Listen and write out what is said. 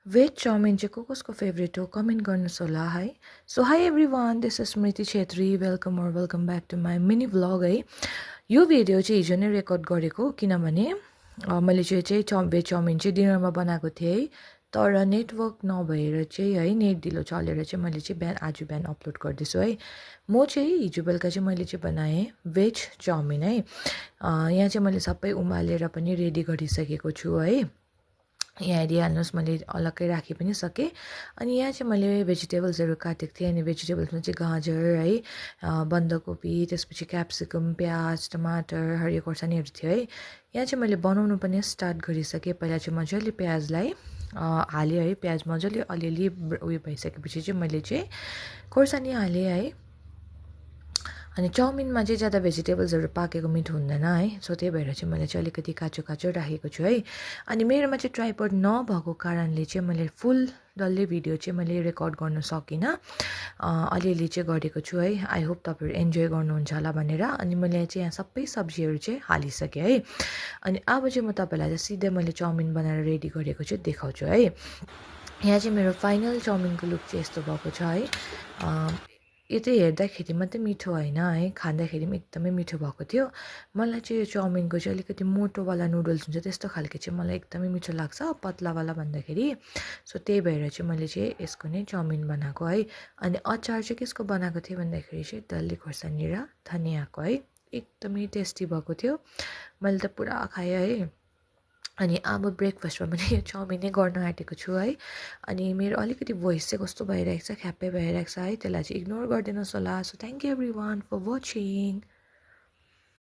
Veg chowmein चाहिँ कसको favourite हो कमेन्ट गर्नुहोस् होला है। So hi everyone, this is Smriti Chhetri. Welcome back to my mini vlog है। यो भिडियो चाहिँ हिजो नै रेकर्ड गरेको, किनभने मैले चाहिँ भेज चाउमिन चाहिँ डिनरमा बनाएको थिएँ है। तर नेटवर्क नभएर चाहिँ है, नेट ढिलो चलेर चाहिँ मैले चाहिँ आज बिहान अपलोड गर्दैछु है। म चाहिँ हिजो बेलुका चाहिँ मैले चाहिँ बनाएँ भेज चाउमिन है। यहाँ चाहिँ मैले सबै उमालेर पनि रेडी गरिसकेको छु है। यहाँ हेरिहाल्नुहोस्, मैले अलग्गै राखि पनि सकेँ। अनि यहाँ चाहिँ मैले भेजिटेबल्सहरू काटेको थिएँ। अनि भेजिटेबल्समा चाहिँ गाजर है, बन्दाकोपी, त्यसपछि क्याप्सिकम, प्याज, टमाटर, हरियो खोर्सानीहरू थियो है। यहाँ चाहिँ मैले बनाउनु पनि स्टार्ट गरिसकेँ। पहिला चाहिँ मजाले प्याजलाई हालेँ है। प्याज मजाले अलिअलि उयो भइसकेपछि चाहिँ मैले चाहिँ खोर्सानी हालेँ है। अनि चाउमिनमा चाहिँ ज्यादा भेजिटेबल्सहरू पाकेको मिठो हुँदैन है। सो त्यही भएर चाहिँ मैले चाहिँ अलिकति काँचो काँचो राखेको छु है। अनि मेरोमा चाहिँ ट्राइपड नभएको कारणले चाहिँ मैले फुल डल्लै भिडियो चाहिँ मैले रेकर्ड गर्न सकिनँ। अलिअलि चाहिँ गरेको छु है। आई होप तपाईँहरू इन्जोय गर्नुहुन्छ होला भनेर। अनि मैले चाहिँ यहाँ सबै सब्जीहरू चाहिँ हालिसकेँ है। अनि अब चाहिँ म तपाईँलाई चाहिँ सिधै मैले चाउमिन बनाएर रेडी गरेको चाहिँ देखाउँछु है। यहाँ चाहिँ मेरो फाइनल चाउमिनको लुक चाहिँ यस्तो भएको छ है। यो चाहिँ हेर्दाखेरि मात्रै मिठो होइन है, खाँदाखेरि पनि एकदमै मिठो भएको थियो। मलाई चाहिँ यो चाउमिनको चाहिँ अलिकति मोटोवाला नुडल्स हुन्छ त्यस्तो खालको चाहिँ मलाई एकदमै मिठो लाग्छ, पतलावाला भन्दाखेरि। सो त्यही भएर चाहिँ मैले चाहिँ यसको नै चाउमिन बनाएको है। अनि अचार चाहिँ कसको बनाएको थिएँ भन्दाखेरि चाहिँ डल्ले खोर्सानी र धनियाँको है। एकदमै टेस्टी भएको थियो। मैले त पुरा खाएँ है। अनि अब ब्रेकफास्टमा पनि यो चाउमिनै गर्न आँटेको छु है। अनि मेरो अलिकति भोइस चाहिँ कस्तो भइरहेको छ, ख्याप्पै भइरहेको छ है। त्यसलाई चाहिँ इग्नोर गरिदिनुहोस् होला। So thank you everyone for watching.